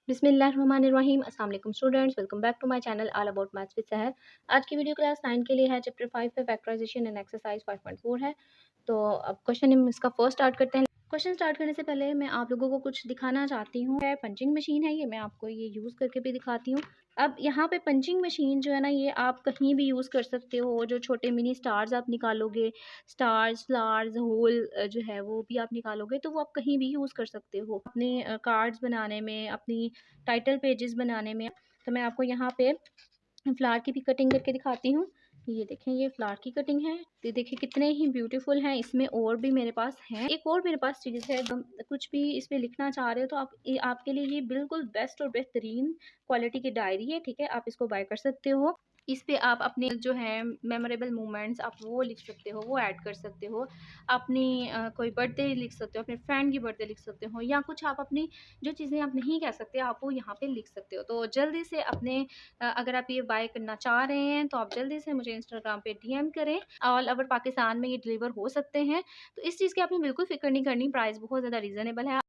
बिस्मिल्लाहिर्रहमानिर्रहीम। अस्सलाम वालेकुम students, welcome back to my channel all about maths with Sahar. आज की वीडियो क्लास 9 के लिए है। चैप्टर 5 पे फैक्टराइजेशन एंड एक्सरसाइज 5.4 है। तो अब क्वेश्चन हम इसका फर्स्ट स्टार्ट करते हैं। क्वेश्चन स्टार्ट करने से पहले मैं आप लोगों को कुछ दिखाना चाहती हूँ। पंचिंग मशीन है ये, मैं आपको ये यूज़ करके भी दिखाती हूँ। अब यहाँ पे पंचिंग मशीन जो है ना, ये आप कहीं भी यूज़ कर सकते हो। जो छोटे मिनी स्टार्स आप निकालोगे, स्टार्स फ्लावर्स होल जो है वो भी आप निकालोगे, तो वो आप कहीं भी यूज़ कर सकते हो अपने कार्ड्स बनाने में, अपनी टाइटल पेजेस बनाने में। तो मैं आपको यहाँ पे फ्लावर की भी कटिंग करके दिखाती हूँ। ये देखें, ये फ्लावर की कटिंग है। ये देखिए कितने ही ब्यूटीफुल हैं। इसमें और भी मेरे पास हैं। एक और मेरे पास चीज़ है, कुछ भी इस पे लिखना चाह रहे हो तो आपके लिए ये बिल्कुल बेस्ट और बेहतरीन क्वालिटी की डायरी है। ठीक है, आप इसको बाय कर सकते हो। इस पे आप अपने जो है मेमोरेबल मोमेंट्स आप वो लिख सकते हो, वो ऐड कर सकते हो। अपनी कोई बर्थडे लिख सकते हो, अपने फ्रेंड की बर्थडे लिख सकते हो, या कुछ आप अपनी जो चीज़ें आप नहीं कह सकते आप वो यहाँ पे लिख सकते हो। तो जल्दी से अपने अगर आप ये बाय करना चाह रहे हैं तो आप जल्दी से मुझे इंस्टाग्राम पे डीएम करें। ऑल ओवर पाकिस्तान में ये डिलीवर हो सकते हैं। तो इस चीज़ की आपने बिल्कुल फिक्र नहीं करनी, प्राइस बहुत ज़्यादा रीज़नेबल है।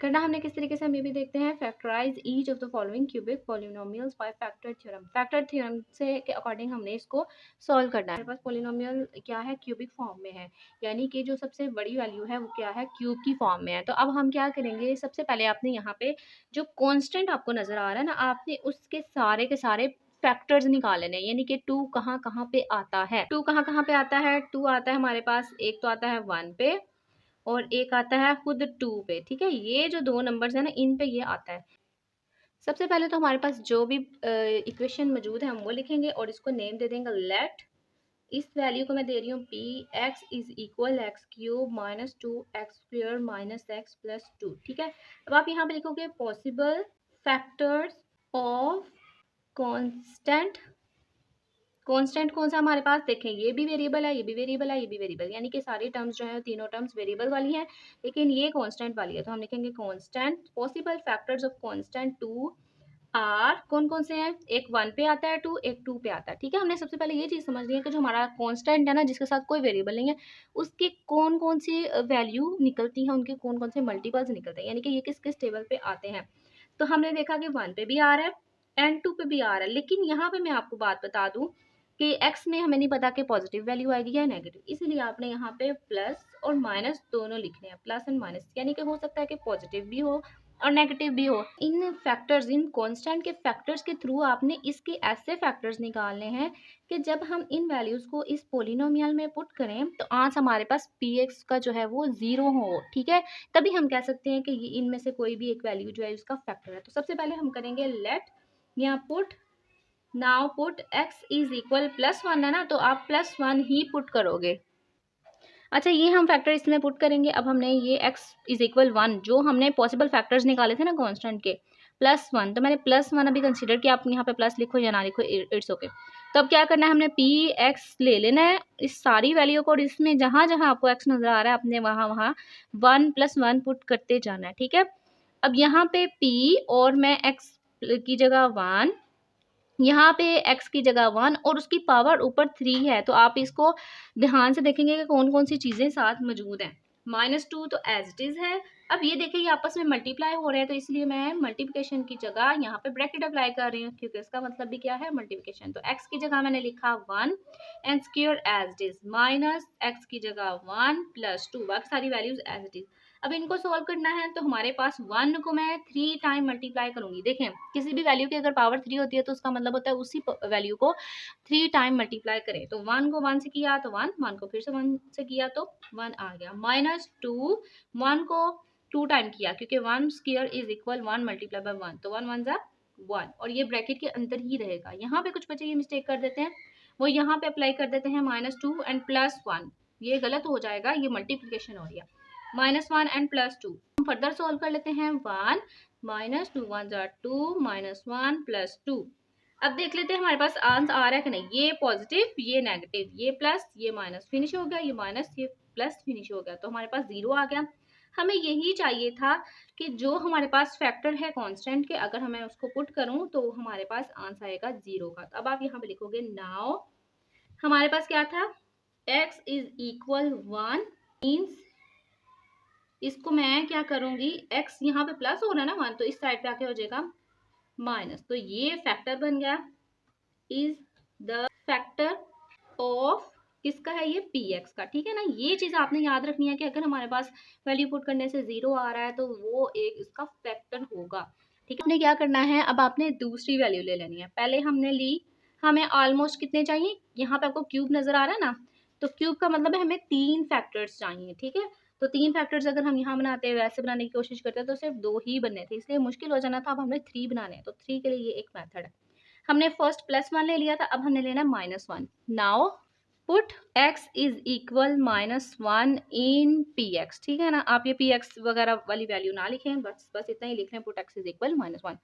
करना हमने किस तरीके से हम ये भी देखते हैं। Factorise each of the following cubic polynomials by factor theorem. Factor theorem से के अकॉर्डिंग हमने इसको सॉल्व करना है। हमारे पास पॉलिनोमियल क्या है, क्यूबिक फॉर्म में है, यानी कि जो सबसे बड़ी वैल्यू है वो क्या है, क्यूब की फॉर्म में है। तो अब हम क्या करेंगे, सबसे पहले आपने यहाँ पे जो कॉन्स्टेंट आपको नजर आ रहा है ना, आपने उसके सारे के सारे फैक्टर्स निकाल लेने, यानी कि टू कहाँ कहाँ पे आता है। टू कहाँ कहाँ पे आता है, टू आता है हमारे पास, एक तो आता है 1 पे और एक आता है खुद 2 पे। ठीक है, ये जो दो नंबर्स है ना, इन पे ये आता है। सबसे पहले तो हमारे पास जो भी इक्वेशन मौजूद है हम वो लिखेंगे और इसको नेम दे देंगे लेट। इस वैल्यू को मैं दे रही हूँ P x is equal x cube minus 2x² minus x plus 2। ठीक है, अब आप यहाँ पे लिखोगे possible factors of constant. Constant कौन सा हमारे पास, देखें ये भी वेरिएबल है, ये भी वेरिएबल है, ये भी वेरिएबल, यानी कि सारी टर्म्स जो है तीनों टर्म्स वेरिएबल वाली हैं, लेकिन ये कांस्टेंट वाली है। तो हम लिखेंगे constant possible factors of constant 2 are. कौन कौन से हैं, एक 1 पे आता है 2, एक 2 पे आता है। ठीक है, हमने सबसे पहले ये चीज़ समझ ली है कि जो हमारा कांस्टेंट है ना, जिसके साथ कोई वेरिएबल नहीं है, उसके कौन कौन सी वैल्यू निकलती है, उनके कौन कौन से मल्टीपल्स निकलते हैं, यानी कि ये किस किस टेबल पे आते हैं। तो हमने देखा कि 1 पे भी आ रहा है एंड 2 पे भी आ रहा है, लेकिन यहाँ पे मैं आपको बात बता दूं कि x में हमें नहीं पता कि पॉजिटिव वैल्यू आएगी या नेगेटिव, इसलिए आपने यहाँ पे प्लस और माइनस दोनों लिखने हैं, प्लस एंड माइनस, यानी कि हो सकता है कि पॉजिटिव भी हो और नेगेटिव भी हो। इन फैक्टर्स, इन कांस्टेंट के फैक्टर्स के थ्रू आपने इसके ऐसे फैक्टर्स निकालने हैं कि जब हम इन वैल्यूज को इस पोलिनोमियल में पुट करें तो आंसर हमारे पास px का जो है वो 0 हो। ठीक है, तभी हम कह सकते हैं कि ये इनमें से कोई भी एक वैल्यू जो है उसका फैक्टर है। तो सबसे पहले हम करेंगे लेट, यहाँ put, now put x is equal +1 है ना, तो आप +1 ही पुट करोगे। अच्छा, ये हम फैक्टर इसमें पुट करेंगे। अब हमने ये x इज इक्वल 1 जो हमने पॉसिबल फैक्टर्स निकाले थे ना कांस्टेंट के, +1, तो मैंने +1 अभी कंसीडर किया, आप यहाँ पे प्लस लिखो या ना लिखो, इट्स ओके। तो अब क्या करना है, हमने पी एक्स ले लेना है इस सारी वैल्यू को, और इसमें जहाँ जहाँ आपको x नजर आ रहा है अपने वहाँ वहाँ 1 + 1 पुट करते जाना है। ठीक है, अब यहाँ पे p और मैं x की जगह 1, यहाँ पे x की जगह 1 और उसकी पावर ऊपर 3 है। तो आप इसको ध्यान से देखेंगे कि कौन कौन सी चीज़ें साथ मौजूद हैं। -2 तो एज इट इज़ है। अब ये देखिए ये आपस में मल्टीप्लाई हो रहे हैं, तो इसलिए मैं मल्टीप्लिकेशन की जगह यहाँ पे ब्रैकेट अप्लाई कर रही हूँ, क्योंकि इसका मतलब भी क्या है, मल्टीप्लिकेशन। तो x की जगह मैंने लिखा 1 and square as it is, minus x की जगह 1 + 2, बाकी सारी वैल्यूज एज इट इज। अब इनको सॉल्व करना है तो हमारे पास 1 को मैं 3 टाइम मल्टीप्लाई करूंगी। देखें, किसी भी वैल्यू की अगर पावर 3 होती है तो उसका मतलब होता है उसी वैल्यू को 3 टाइम मल्टीप्लाई करें। तो 1 को 1 से किया तो 1, 1 को फिर से 1 से किया तो 1 आ गया। -2, 1 को 2 टाइम किया, क्योंकि 1 square is equal 1 multiply by 1, तो 1 1 1, और ये ब्रैकेट के अंदर ही रहेगा। यहाँ पे कुछ बच्चे ये मिस्टेक कर देते हैं, वो यहाँ पे अप्लाई कर देते हैं -2 एंड +1, ये गलत हो जाएगा, ये मल्टीप्लिकेशन हो रही है। -1 एंड +2 हम फर्दर सॉल्व कर लेते हैं। 1 -2 1 2, -1 +2। अब देख लेते हैं हमारे पास आंसर आ रहा है कि नहीं। ये पॉजिटिव, ये नेगेटिव, ये प्लस, ये माइनस, फिनिश हो गया, ये माइनस, ये प्लस, फिनिश हो गया, तो हमारे पास 0 आ गया। हमें यही चाहिए था कि जो हमारे पास फैक्टर है कांस्टेंट के, अगर मैं उसको पुट करूं तो हमारे पास आंसर आएगा 0 का। तो अब आप यहाँ पे लिखोगे नाउ, हमारे पास क्या था, x इज इक्वल 1 मीन्स इसको मैं क्या करूँगी, x यहाँ पे प्लस हो रहा है ना 1, तो इस साइड पे आके हो जाएगा माइनस। तो ये फैक्टर बन गया, इज द फैक्टर ऑफ किसका है, ये px का। ठीक है ना, ये चीज आपने याद रखनी है कि अगर हमारे पास वैल्यू पुट करने से 0 आ रहा है तो वो एक इसका फैक्टर होगा। ठीक है, आपने क्या करना है, अब आपने दूसरी वैल्यू ले लेनी है। पहले हमने ली, हमें ऑलमोस्ट कितने चाहिए, यहाँ पे आपको क्यूब नजर आ रहा है ना, तो क्यूब का मतलब है हमें 3 फैक्टर्स चाहिए। ठीक है, तो 3 फैक्टर्स अगर हम यहाँ बनाते हैं, वैसे बनाने की कोशिश करते हैं तो सिर्फ 2 ही बनने थे, इसलिए मुश्किल हो जाना था। अब हमें 3 बनाने हैं, तो 3 के लिए ये एक मेथड है। हमने फर्स्ट +1 ले लिया था, अब हमने लेना -1। Now put x is equal -1 in px। ठीक है ना, आप ये px वगैरह वाली वैल्यू ना लिखें, बस इतना ही लिख लें, पुट x इज इक्वल -1।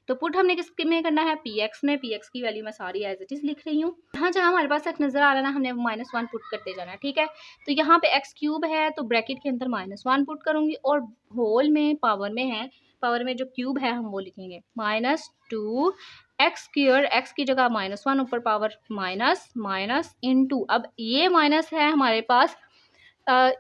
तो पुट हमने किस में करना है, px में। px की वैल्यू मैं सारी एज इट इज लिख रही हूँ। हाँ, जहाँ हमारे पास x नजर आ रहा है ना, हमने -1 पुट करते जाना है। ठीक है, तो यहाँ पे x³ है तो ब्रैकेट के अंदर -1 पुट करूंगी, और होल में पावर में है, पावर में जो क्यूब है हम वो लिखेंगे -2 x², x की जगह -1 ऊपर पावर माइनस इनटू। अब ये माइनस है हमारे पास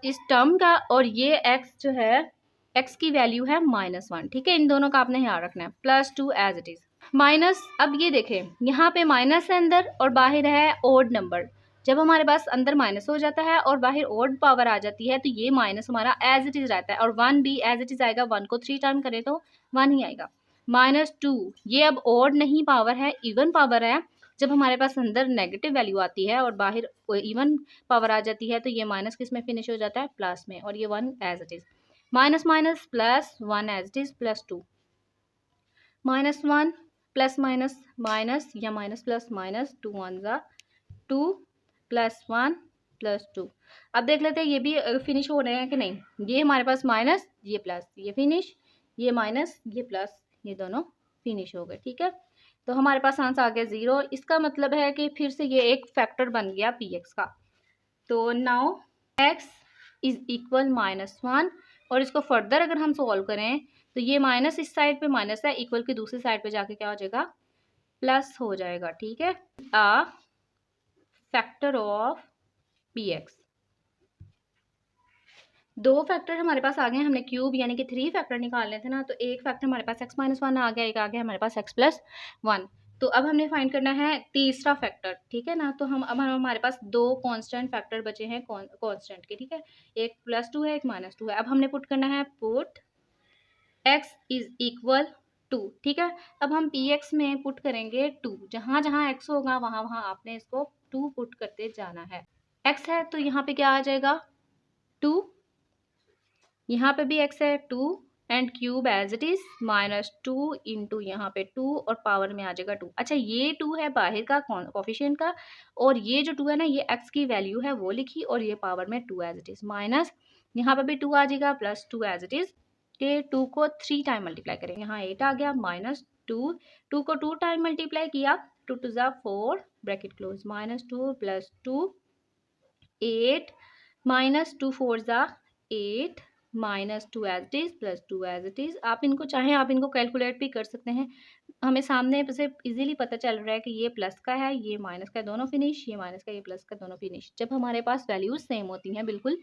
इस टर्म का, और ये x जो है, x की वैल्यू है -1। ठीक है, इन दोनों का आपने ध्यान रखना है, +2 एज इट इज माइनस। अब ये देखें, यहाँ पे माइनस है अंदर और बाहर है ओड नंबर। जब हमारे पास अंदर माइनस हो जाता है और बाहर ओड पावर आ जाती है तो ये माइनस हमारा एज इट इज रहता है, और 1 भी एज इट इज आएगा। 1 को 3 टाइम करें तो 1 ही आएगा। -2 ये अब ओड नहीं पावर है, इवन पावर है। जब हमारे पास अंदर नेगेटिव वैल्यू आती है और बाहर इवन पावर आ जाती है तो ये माइनस किस में फिनिश हो जाता है, प्लस में, और ये 1 as it is. Minus minus plus 1 as it is, +2 -1 plus minus minus, या माइनस प्लस माइनस, 2 1 ज़ा 2 +1 +2। अब देख लेते हैं ये भी फिनिश हो रहे हैं कि नहीं। ये हमारे पास माइनस, ये प्लस, ये फिनिश, ये माइनस, ये प्लस, ये दोनों फिनिश हो गए। ठीक है, तो हमारे पास आंसर आ गया 0। इसका मतलब है कि फिर से ये एक फैक्टर बन गया px का। तो नाउ x इज इक्वल -1, और इसको फर्दर अगर हम सॉल्व करें तो ये माइनस इस साइड पे माइनस है, इक्वल की दूसरी साइड पे जाके क्या हो जाएगा, प्लस हो जाएगा। ठीक है, आ फैक्टर ऑफ px। 2 फैक्टर हमारे पास आ गए, हमने क्यूब यानी कि 3 फैक्टर निकालने थे ना, तो एक फैक्टर हमारे पास x -1 आ गया, एक आ गया हमारे पास x+1। तो अब हमने फाइंड करना है तीसरा फैक्टर। ठीक है ना, तो अब हमारे पास 2 कांस्टेंट फैक्टर बचे हैं कांस्टेंट के। ठीक है, एक +2 है, एक -2 है। अब हमने पुट करना है, पुट x इज इक्वल 2। ठीक है, अब हम px में पुट करेंगे 2। जहाँ जहाँ x होगा वहाँ वहाँ आपने इसको 2 पुट करते जाना है। x है तो यहाँ पे क्या आ जाएगा, 2, यहाँ पे भी x है 2, and cube as it is -2 into यहाँ पे 2, और पावर में आ जाएगा 2। अच्छा, ये 2 है बाहर का कोफिशिएंट का, और ये जो 2 है ना, ये x की वैल्यू है वो लिखी, और ये पावर में 2 एज इट इज माइनस, यहाँ पे भी 2 आ जाएगा, +2 एज इट इज के 2 को 3 टाइम मल्टीप्लाई करेंगे, यहाँ 8 आ गया, -2, 2 को 2 टाइम मल्टीप्लाई किया, 2 2 ज़ा 4, ब्रैकेट क्लोज, -2 +2 8, -2 4 ज़ा 8, -2 as it is, +2 as it is. आप इनको चाहें आप इनको कैलकुलेट भी कर सकते हैं, हमें सामने से इजीली पता चल रहा है कि ये प्लस का है, ये माइनस का, दोनों फिनिश, ये माइनस का, ये प्लस का, दोनों फिनिश। जब हमारे पास वैल्यूज सेम होती हैं, बिल्कुल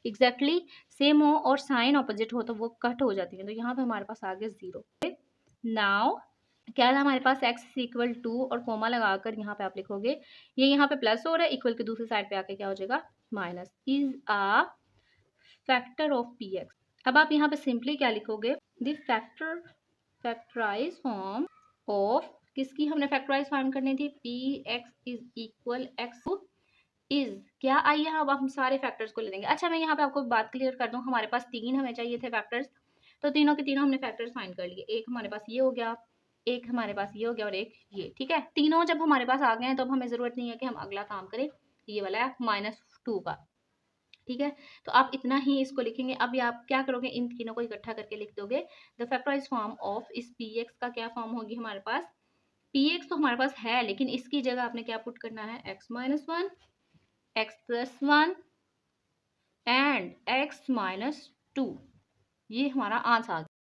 एग्जैक्टली सेम हो और साइन ऑपोजिट हो, तो वो कट हो जाती है। तो यहाँ पे हमारे पास आ गया 0। नाउ क्या था हमारे पास, x इक्वल 2 और कोमा लगाकर यहाँ पे आप लिखोगे, ये यहाँ पे प्लस हो रहा है, इक्वल के दूसरी साइड पे आके क्या हो जाएगा, minus, is a factor of px। अब आप यहाँ पे सिंपली क्या लिखोगे, द फैक्टराइज फॉर्म ऑफ किसकी हमने फैक्टराइज फाइंड करनी थी, px is equal x is क्या आई है। अब हम सारे फैक्टर्स को ले लेंगे। अच्छा, मैं यहाँ पे आपको बात क्लियर कर दूं, हमारे पास 3 हमें चाहिए थे फैक्टर्स, तो तीनों के तीनों हमने फैक्टर्स फाइंड कर लिए। एक हमारे पास ये हो गया, एक हमारे पास ये हो गया, और एक ये। ठीक है, तीनों जब हमारे पास आ गए हैं तो अब हमें ज़रूरत नहीं है कि हम अगला काम करें, ये वाला है -2 का। ठीक है, तो आप इतना ही इसको लिखेंगे। अब ये आप क्या करोगे, इन तीनों को इकट्ठा करके लिख दोगे। द फैक्टराइज फॉर्म ऑफ इस px का क्या फॉर्म होगी हमारे पास, px तो हमारे पास है, लेकिन इसकी जगह आपने क्या पुट करना है, x -1, x+1 एंड x -2। ये हमारा आंसर आ गया।